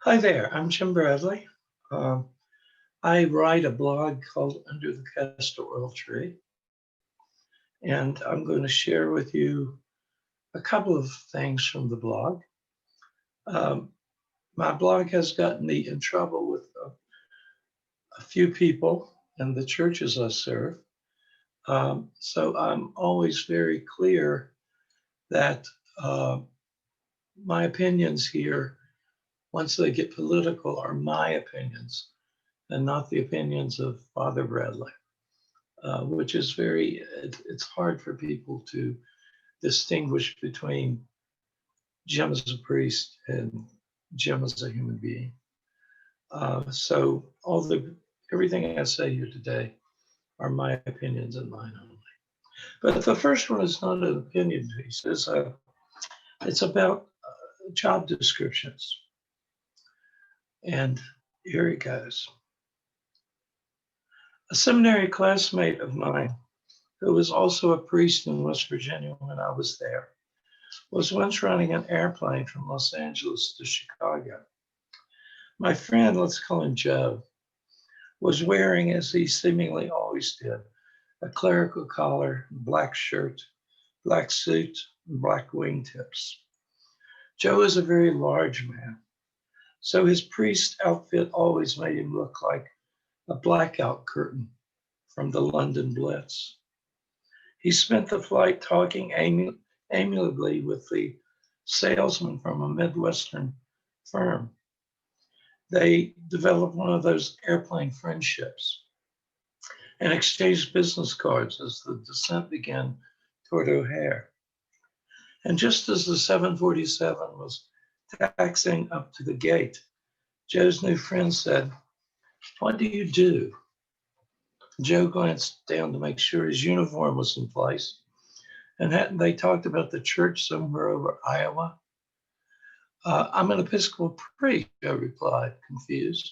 Hi there, I'm Jim Bradley. Um, I write a blog called Under the Castor Oil Tree, and I'm going to share with you a couple of things from the blog. Um, my blog has gotten me in trouble with a few people and the churches I serve. So I'm always very clear that my opinions here, once they get political, are my opinions and not the opinions of Father Bradley. Which is it's hard for people to distinguish between Jim as a priest and Jim as a human being. So everything I say here today are my opinions and mine only. But the first one is not an opinion piece. It's about job descriptions. And here it goes. A seminary classmate of mine, who was also a priest in West Virginia when I was there, was once running an airplane from Los Angeles to Chicago. My friend, let's call him Joe, was wearing, as he seemingly always did, a clerical collar, black shirt, black suit, and black wingtips. Joe is a very large man, so his priest outfit always made him look like a blackout curtain from the London Blitz. He spent the flight talking amiably with the salesman from a Midwestern firm. They developed one of those airplane friendships and exchanged business cards as the descent began toward O'Hare. And just as the 747 was taxiing up to the gate, Joe's new friend said, "What do you do?" Joe glanced down to make sure his uniform was in place. And hadn't they talked about the church somewhere over Iowa? I'm an Episcopal priest, Joe replied, confused.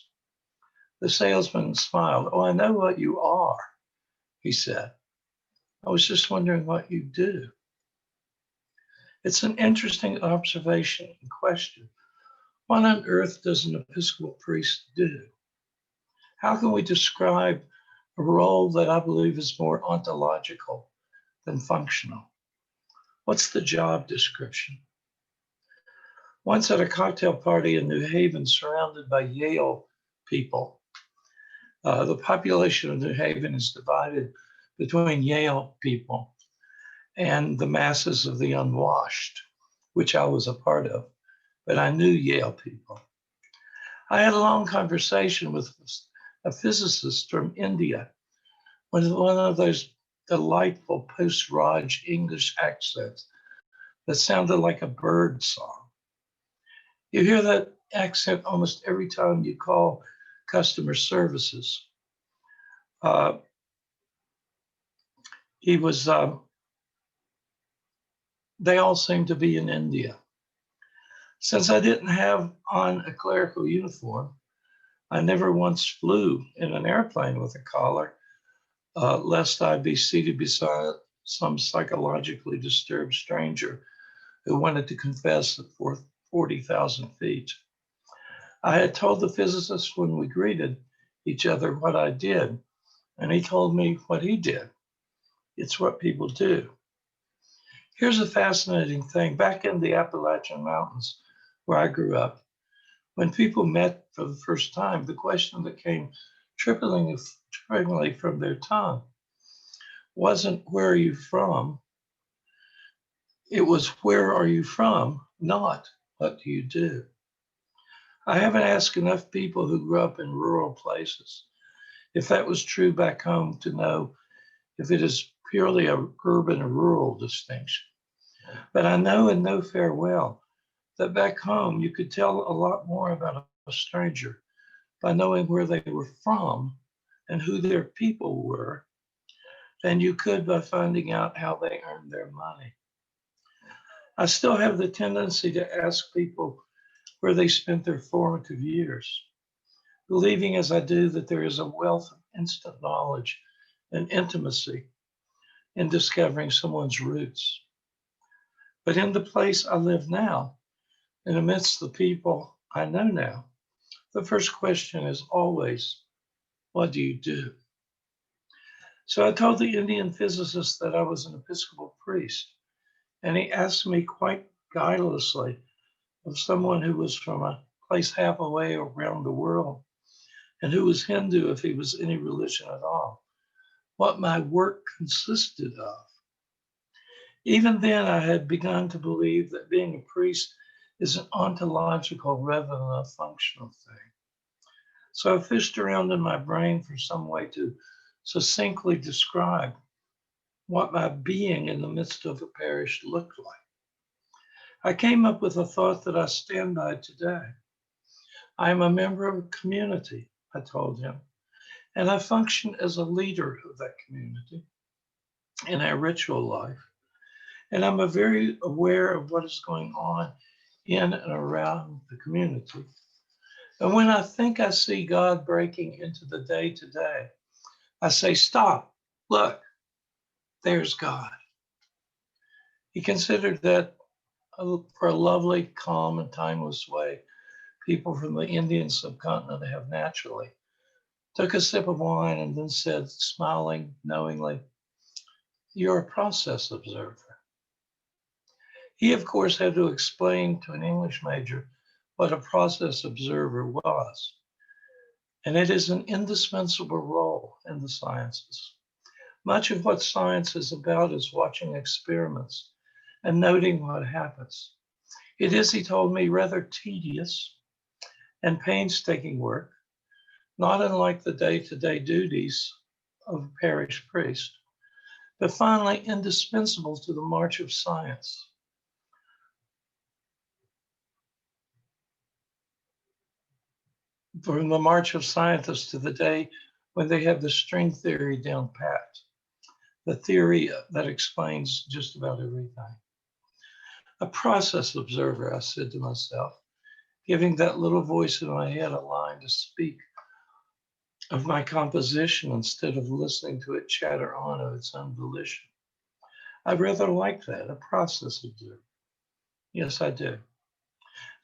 The salesman smiled. "Oh, I know what you are," he said. "I was just wondering what you do." It's an interesting observation and question. What on earth does an Episcopal priest do? How can we describe a role that I believe is more ontological than functional? What's the job description? Once at a cocktail party in New Haven, surrounded by Yale people, the population of New Haven is divided between Yale people and the masses of the unwashed, which I was a part of, but I knew Yale people. I had a long conversation with a physicist from India with one of those delightful post-Raj English accents that sounded like a bird song. You hear that accent almost every time you call customer services. He was, they all seem to be in India. Since I didn't have on a clerical uniform, I never once flew in an airplane with a collar, lest I be seated beside some psychologically disturbed stranger who wanted to confess at 40,000 feet. I had told the physicist when we greeted each other what I did, and he told me what he did. It's what people do. Here's a fascinating thing. Back in the Appalachian Mountains, where I grew up, when people met for the first time, the question that came tremblingly from their tongue wasn't, "Where are you from?" It was, "Where are you from?" not, "What do you do?" I haven't asked enough people who grew up in rural places if that was true back home to know if it is purely a urban or rural distinction. But I know and know farewell that back home you could tell a lot more about a stranger by knowing where they were from and who their people were than you could by finding out how they earned their money. I still have the tendency to ask people where they spent their formative years, believing as I do that there is a wealth of instant knowledge and intimacy in discovering someone's roots. But in the place I live now, and amidst the people I know now, The first question is always, what do you do? So I told the Indian physicist that I was an Episcopal priest, and he asked me quite guilelessly of someone who was from a place half away around the world and who was Hindu, if he was any religion at all, what my work consisted of. Even then, I had begun to believe that being a priest is an ontological rather than a functional thing. So I fished around in my brain for some way to succinctly describe what my being in the midst of a parish looked like. I came up with a thought that I stand by today. I am a member of a community, I told him, and I function as a leader of that community in our ritual life. And I'm very aware of what is going on in and around the community. And when I think I see God breaking into the day to day, I say, stop, look, there's God. He considered that for a lovely, calm, and timeless way people from the Indian subcontinent have naturally. Took a sip of wine and then said, smiling knowingly, you're a process observer. He, of course, had to explain to an English major what a process observer was. And it is an indispensable role in the sciences. Much of what science is about is watching experiments and noting what happens. It is, he told me, rather tedious and painstaking work, not unlike the day-to-day duties of a parish priest, but finally indispensable to the march of science. From the march of scientists to the day when they have the string theory down pat, the theory that explains just about everything. A process observer, I said to myself, giving that little voice in my head a line to speak of my composition instead of listening to it chatter on of its own volition. I rather like that, a process observer. Yes, I do.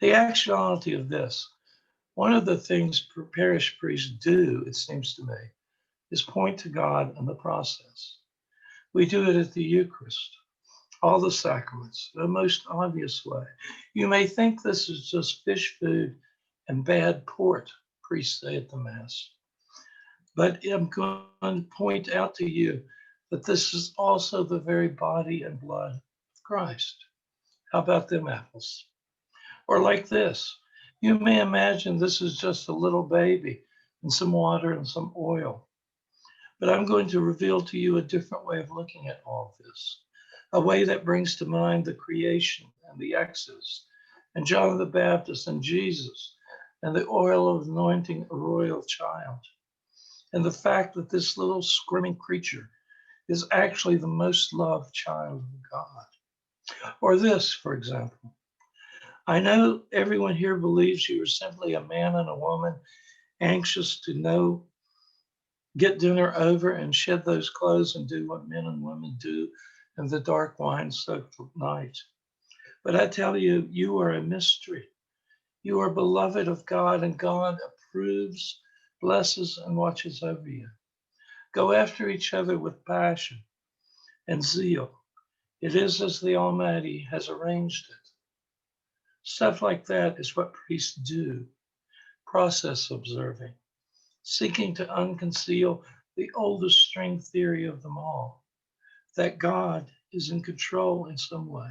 The actuality of this, one of the things parish priests do, it seems to me, is point to God in the process. We do it at the Eucharist, all the sacraments, the most obvious way. You may think this is just fish food and bad port, priests say at the Mass. But I'm going to point out to you that this is also the very body and blood of Christ. How about them apples? Or like this, you may imagine this is just a little baby and some water and some oil. But I'm going to reveal to you a different way of looking at all of this, a way that brings to mind the creation and the Exodus and John the Baptist and Jesus and the oil of anointing a royal child. And the fact that this little squirming creature is actually the most loved child of God. Or this, for example. I know everyone here believes you are simply a man and a woman anxious to get dinner over and shed those clothes and do what men and women do in the dark wine-soaked night. But I tell you, you are a mystery. You are beloved of God, and God approves, blesses, and watches over you. Go after each other with passion and zeal. It is as the Almighty has arranged it. Stuff like that is what priests do, process observing, seeking to unconceal the oldest string theory of them all, that God is in control in some way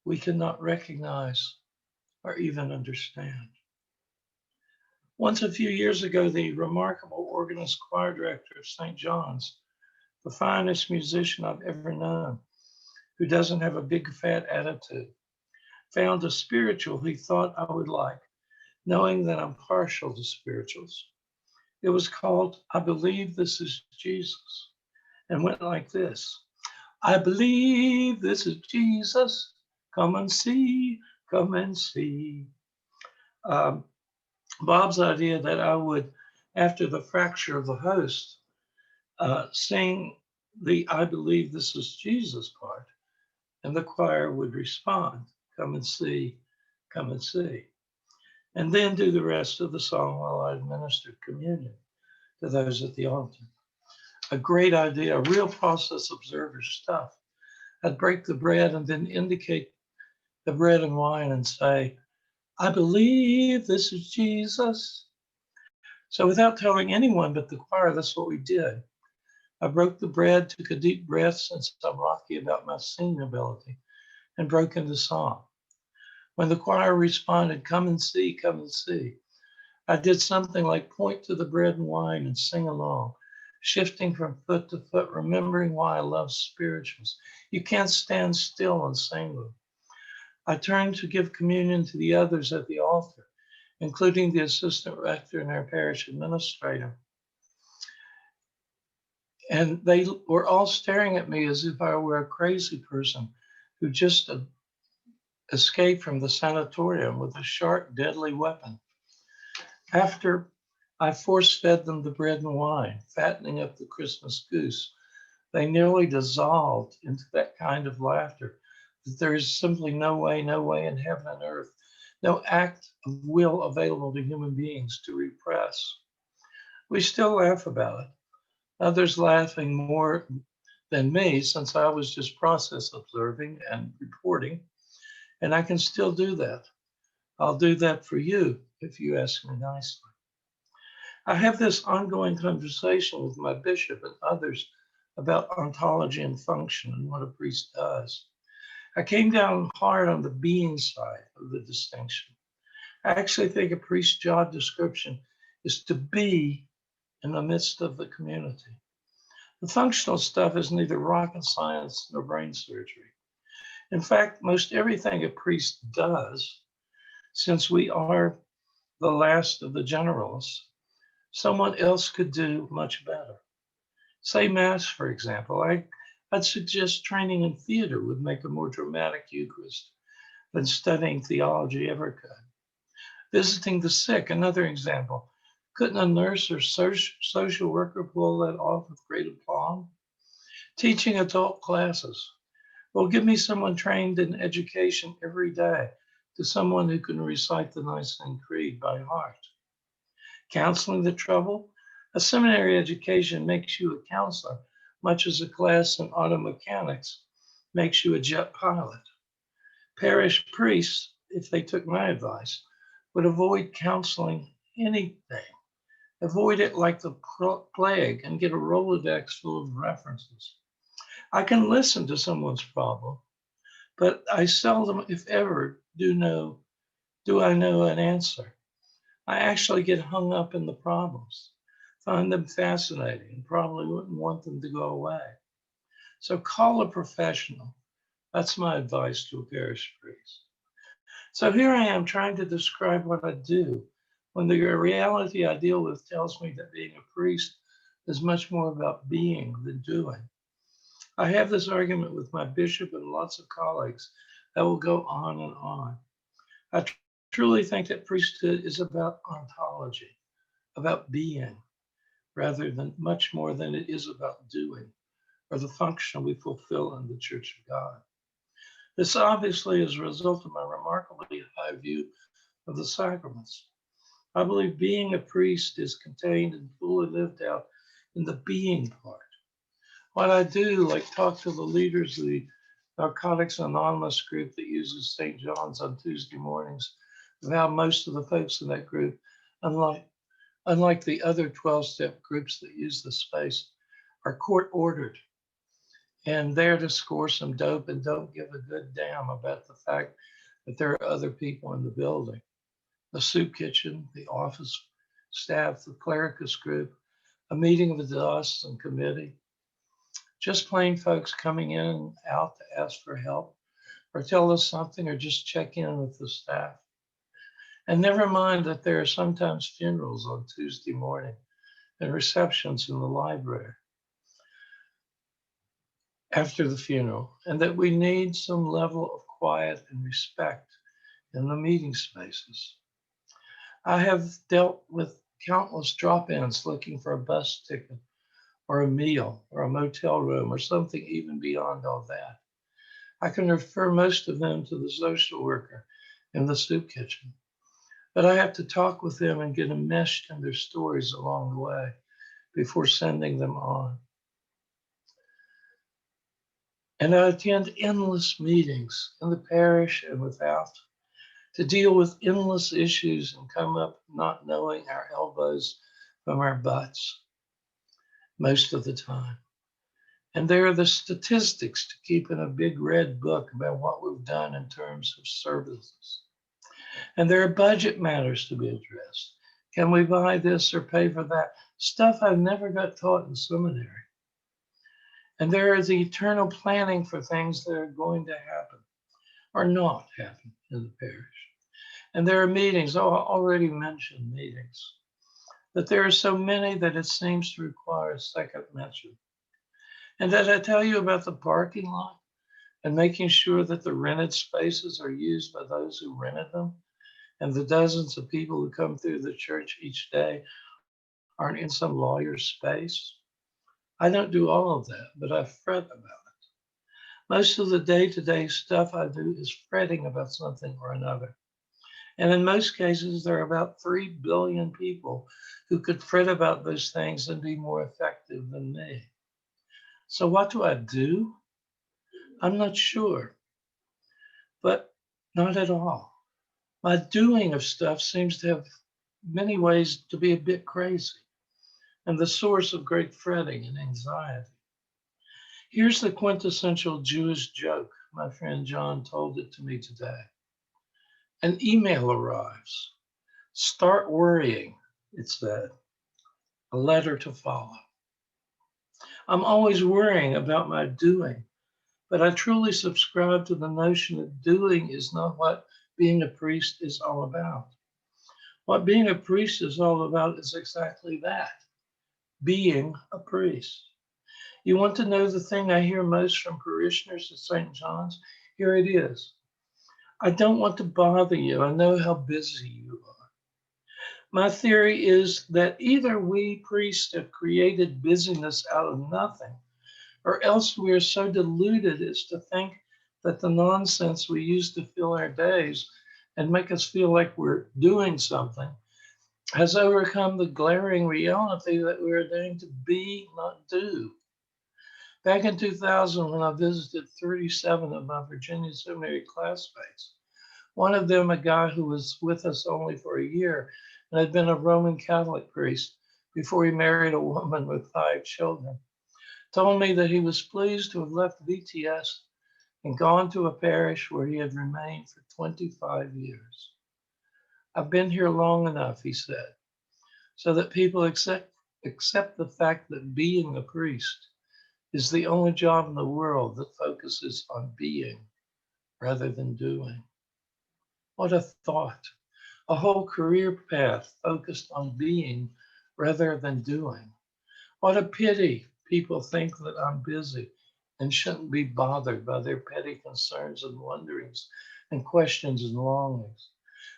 we cannot recognize or even understand. Once a few years ago, the remarkable organist choir director of St. John's, the finest musician I've ever known, who doesn't have a big fat attitude, found a spiritual he thought I would like, knowing that I'm partial to spirituals. It was called I Believe This Is Jesus, and went like this. I believe this is Jesus. Come and see, come and see. Bob's idea that I would, after the fracture of the host, sing the I Believe This Is Jesus part, and the choir would respond, come and see, come and see. and then do the rest of the song while I administered communion to those at the altar. A great idea, real process observer stuff. I'd break the bread and then indicate the bread and wine and say, I believe this is Jesus. So without telling anyone but the choir, that's what we did. I broke the bread, took a deep breath since I'm rocky about my singing ability, and broke into song. When the choir responded, come and see, I did something like point to the bread and wine and sing along, shifting from foot to foot, remembering why I love spirituals. You can't stand still and sing them. I turned to give communion to the others at the altar, including the assistant rector and our parish administrator. And they were all staring at me as if I were a crazy person who just escaped from the sanatorium with a sharp, deadly weapon. After I force-fed them the bread and wine, fattening up the Christmas goose, they nearly dissolved into that kind of laughter that there is simply no way in heaven and earth, no act of will available to human beings to repress. We still laugh about it. Others laughing more than me, since I was just process observing and reporting, and I can still do that. I'll do that for you if you ask me nicely. I have this ongoing conversation with my bishop and others about ontology and function and what a priest does. I came down hard on the being side of the distinction. I actually think a priest's job description is to be in the midst of the community. The functional stuff is neither rocket science nor brain surgery. In fact, most everything a priest does, since we are the last of the generalists, someone else could do much better. Say Mass, for example. I'd suggest training in theater would make a more dramatic Eucharist than studying theology ever could. Visiting the sick, another example. Couldn't a nurse or social worker pull that off with great aplomb? Teaching adult classes. Well, give me someone trained in education every day to someone who can recite the Nicene Creed by heart. Counseling the trouble. A seminary education makes you a counselor, much as a class in auto mechanics makes you a jet pilot. Parish priests, if they took my advice, would avoid counseling anything. Avoid it like the plague and get a Rolodex full of references. I can listen to someone's problem, but I seldom, if ever, do I know an answer. I actually get hung up in the problems, find them fascinating, and probably wouldn't want them to go away. So call a professional. That's my advice to a parish priest. So here I am trying to describe what I do when the reality I deal with tells me that being a priest is much more about being than doing. I have this argument with my bishop and lots of colleagues that will go on and on. I truly think that priesthood is about ontology, about being, rather than much more than it is about doing, or the function we fulfill in the Church of God. This obviously is a result of my remarkably high view of the sacraments. I believe being a priest is contained and fully lived out in the being part. What I do, like talk to the leaders of the Narcotics Anonymous group that uses St. John's on Tuesday mornings, about most of the folks in that group, unlike the other 12-step groups that use the space, are court ordered and there to score some dope and don't give a good damn about the fact that there are other people in the building. The soup kitchen, the office staff, the clericus group, a meeting of the diocesan committee, just plain folks coming in and out to ask for help or tell us something or just check in with the staff. And never mind that there are sometimes funerals on Tuesday morning and receptions in the library after the funeral, and that we need some level of quiet and respect in the meeting spaces. I have dealt with countless drop-ins looking for a bus ticket or a meal or a motel room or something even beyond all that. I can refer most of them to the social worker in the soup kitchen. But I have to talk with them and get enmeshed in their stories along the way before sending them on. And I attend endless meetings in the parish and without to deal with endless issues and come up not knowing our elbows from our butts most of the time. And there are the statistics to keep in a big red book about what we've done in terms of services. And there are budget matters to be addressed. Can we buy this or pay for that? Stuff I never got taught in seminary. And there is the eternal planning for things that are going to happen or not happen in the parish. And there are meetings, I already mentioned meetings, but there are so many that it seems to require a second mention. And did I tell you about the parking lot and making sure that the rented spaces are used by those who rented them? And the dozens of people who come through the church each day aren't in some lawyer's space? I don't do all of that, but I fret about it. Most of the day-to-day stuff I do is fretting about something or another. And in most cases, there are about 3 billion people who could fret about those things and be more effective than me. So what do I do? I'm not sure, but not at all. My doing of stuff seems to have many ways to be a bit crazy and the source of great fretting and anxiety. Here's the quintessential Jewish joke. My friend John told it to me today. An email arrives. Start worrying, it said. A letter to follow. I'm always worrying about my doing, but I truly subscribe to the notion that doing is not what being a priest is all about. What being a priest is all about is exactly that, being a priest. You want to know the thing I hear most from parishioners at St. John's? Here it is. I don't want to bother you. I know how busy you are. My theory is that either we priests have created busyness out of nothing, or else we are so deluded as to think that the nonsense we use to fill our days and make us feel like we're doing something has overcome the glaring reality that we are ordained to be, not do. Back in 2000, when I visited 37 of my Virginia Seminary classmates, one of them, a guy who was with us only for a year and had been a Roman Catholic priest before he married a woman with 5 children, told me that he was pleased to have left VTS and gone to a parish where he had remained for 25 years. I've been here long enough, he said, so that people accept the fact that being a priest is the only job in the world that focuses on being rather than doing. What a thought. A whole career path focused on being rather than doing. What a pity people think that I'm busy and shouldn't be bothered by their petty concerns and wonderings and questions and longings.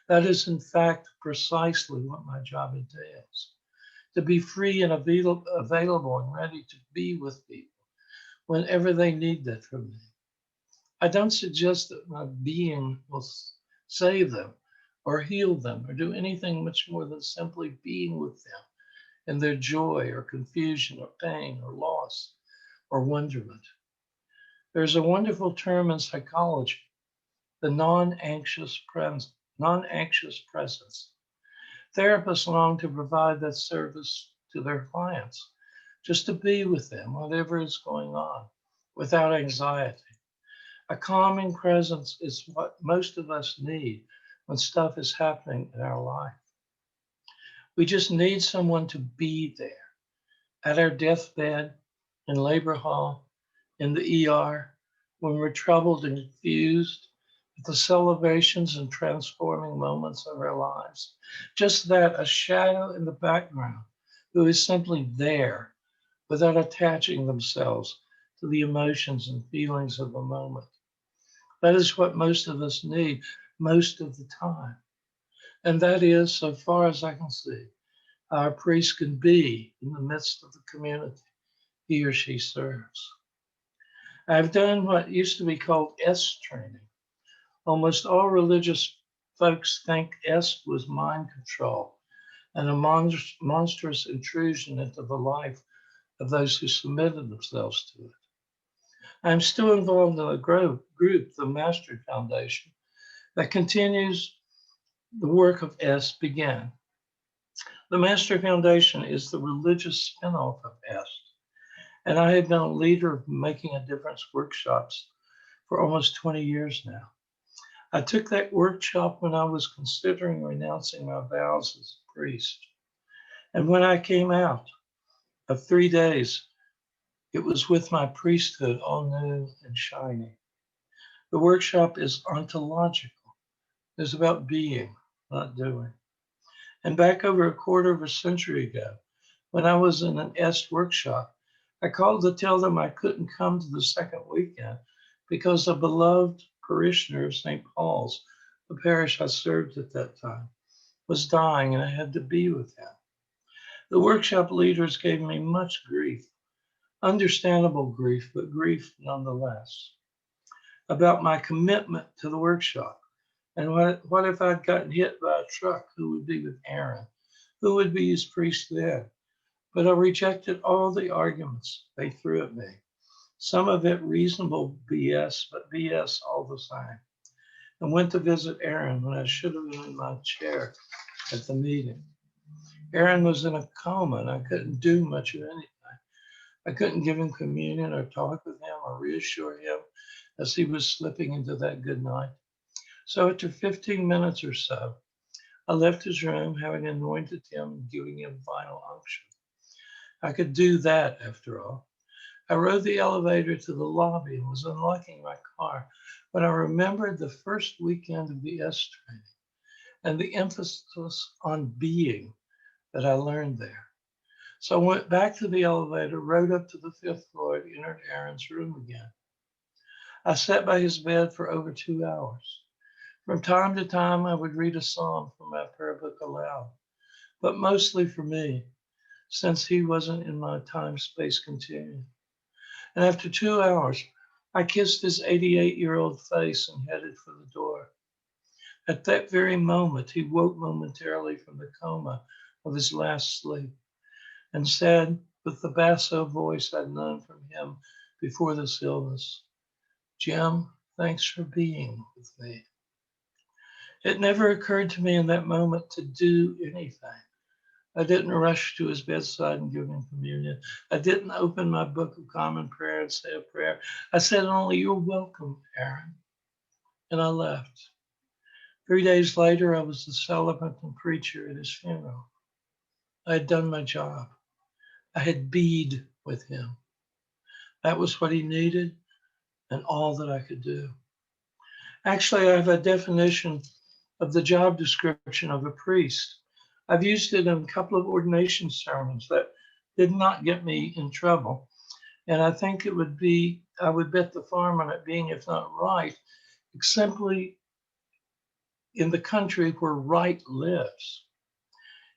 That is, in fact, precisely what my job entails. To be free and available and ready to be with people whenever they need that from me. I don't suggest that my being will save them or heal them or do anything much more than simply being with them in their joy or confusion or pain or loss or wonderment. There's a wonderful term in psychology, the non-anxious presence. Therapists long to provide that service to their clients, just to be with them, whatever is going on, without anxiety. A calming presence is what most of us need when stuff is happening in our life. We just need someone to be there at our deathbed, in labor hall, in the ER, when we're troubled and confused, at the celebrations and transforming moments of our lives. Just that, a shadow in the background who is simply there without attaching themselves to the emotions and feelings of the moment. That is what most of us need most of the time. And that is, so far as I can see, our priest can be in the midst of the community he or she serves. I've done what used to be called S training. Almost all religious folks think S was mind control and a monstrous intrusion into the life of those who submitted themselves to it. I am still involved in a group, the Master Foundation, that continues the work of S began. The Master Foundation is the religious spinoff of S, and I have been a leader of Making a Difference workshops for almost 20 years now. I took that workshop when I was considering renouncing my vows as a priest. And when I came out of 3 days, it was with my priesthood all new and shiny. The workshop is ontological. It's about being, not doing. And back over a quarter of a century ago, when I was in an S workshop, I called to tell them I couldn't come to the second weekend because a beloved parishioner of St. Paul's, the parish I served at that time, was dying and I had to be with him. The workshop leaders gave me much grief, understandable grief, but grief nonetheless, about my commitment to the workshop. And what if I'd gotten hit by a truck? Who would be with Aaron? Who would be his priest then? But I rejected all the arguments they threw at me. Some of it reasonable BS, but BS all the same. And went to visit Aaron when I should have been in my chair at the meeting. Aaron was in a coma and I couldn't do much of anything. I couldn't give him communion or talk with him or reassure him as he was slipping into that good night. So after 15 minutes or so, I left his room, having anointed him and giving him final unction. I could do that after all. I rode the elevator to the lobby and was unlocking my car when I remembered the first weekend of the S training and the emphasis on being that I learned there. So I went back to the elevator, rode up to the 5th floor, and entered Aaron's room again. I sat by his bed for over 2 hours. From time to time, I would read a psalm from my prayer book aloud, but mostly for me, since he wasn't in my time-space continuum. And after 2 hours, I kissed his 88-year-old face and headed for the door. At that very moment, he woke momentarily from the coma of his last sleep and said, with the basso voice I'd known from him before this illness, "Jim, thanks for being with me." It never occurred to me in that moment to do anything. I didn't rush to his bedside and give him communion. I didn't open my book of common prayer and say a prayer. I said only, "You're welcome, Aaron." And I left. 3 days later, I was the celebrant and preacher at his funeral. I had done my job. I had beed with him. That was what he needed and all that I could do. Actually, I have a definition of the job description of a priest. I've used it in a couple of ordination sermons that did not get me in trouble. And I think I would bet the farm on it being, if not right, simply in the country where right lives.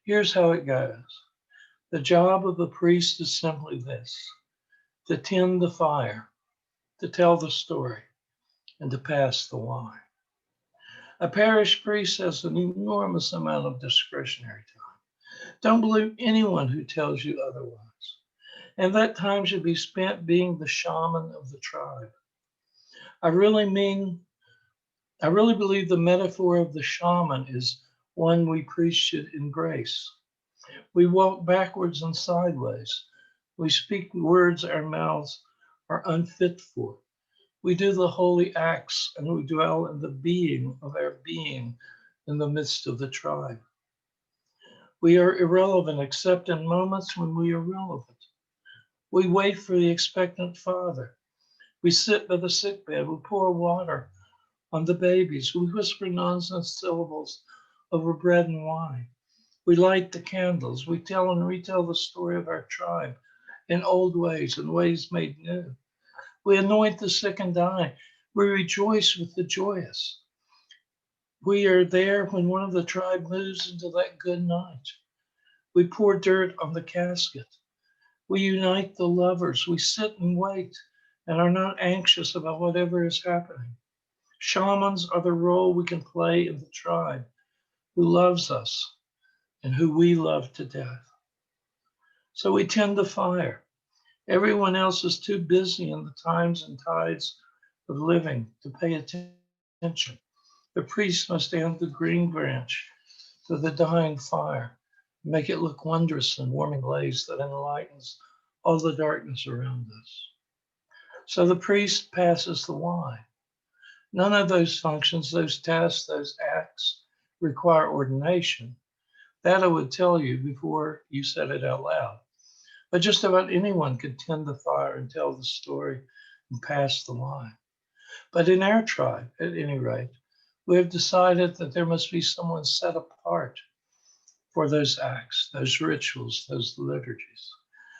Here's how it goes. The job of a priest is simply this: to tend the fire, to tell the story, and to pass the wine. A parish priest has an enormous amount of discretionary time. Don't believe anyone who tells you otherwise. And that time should be spent being the shaman of the tribe. I really believe the metaphor of the shaman is one we priests should embrace. We walk backwards and sideways. We speak words our mouths are unfit for. We do the holy acts and we dwell in the being of our being in the midst of the tribe. We are irrelevant except in moments when we are relevant. We wait for the expectant father. We sit by the sickbed. We pour water on the babies. We whisper nonsense syllables over bread and wine. We light the candles. We tell and retell the story of our tribe in old ways and ways made new. We anoint the sick and dying. We rejoice with the joyous. We are there when one of the tribe moves into that good night. We pour dirt on the casket. We unite the lovers. We sit and wait and are not anxious about whatever is happening. Shamans are the role we can play in the tribe who loves us and who we love to death. So we tend the fire. Everyone else is too busy in the times and tides of living to pay attention. The priest must hand the green branch to the dying fire, make it look wondrous in warming blaze that enlightens all the darkness around us. So the priest passes the wine. None of those functions, those tasks, those acts require ordination. That I would tell you before you said it out loud. But just about anyone could tend the fire and tell the story and pass the wine. But in our tribe, at any rate, we have decided that there must be someone set apart for those acts, those rituals, those liturgies.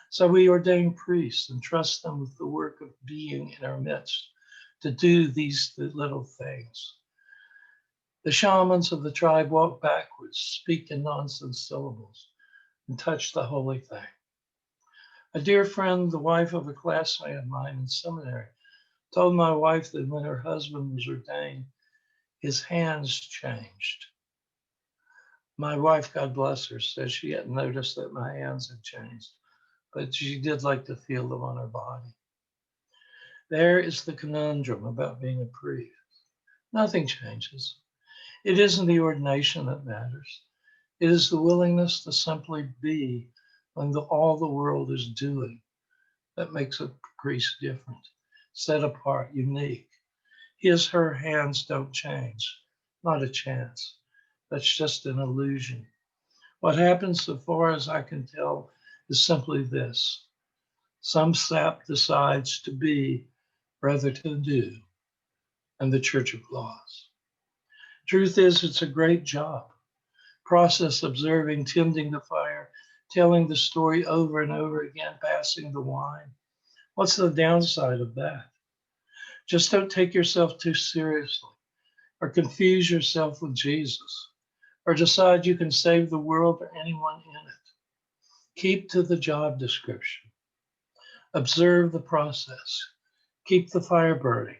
So we ordain priests and trust them with the work of being in our midst to do these little things. The shamans of the tribe walk backwards, speak in nonsense syllables, and touch the holy thing. A dear friend, the wife of a classmate of mine in seminary, told my wife that when her husband was ordained, his hands changed. My wife, God bless her, says she hadn't noticed that my hands had changed, but she did like to feel them on her body. There is the conundrum about being a priest. Nothing changes. It isn't the ordination that matters. It is the willingness to simply be when all the world is doing that makes a priest different, set apart, unique. Her hands don't change, not a chance. That's just an illusion. What happens, so far as I can tell, is simply this. Some sap decides to be rather than do, and the church applauds. Truth is, it's a great job. Process observing, tending the fire, telling the story over and over again, passing the wine. What's the downside of that? Just don't take yourself too seriously, or confuse yourself with Jesus, or decide you can save the world or anyone in it. Keep to the job description. Observe the process. Keep the fire burning.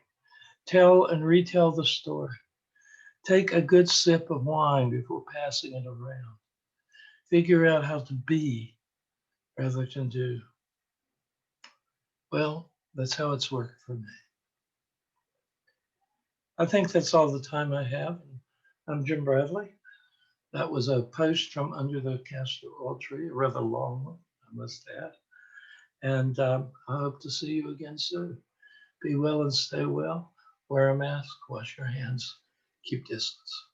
Tell and retell the story. Take a good sip of wine before passing it around. Figure out how to be rather than do. Well, that's how it's worked for me. I think that's all the time I have. I'm Jim Bradley. That was a post from under the Castor oil tree, a rather long one, I must add. And I hope to see you again soon. Be well and stay well. Wear a mask, wash your hands, keep distance.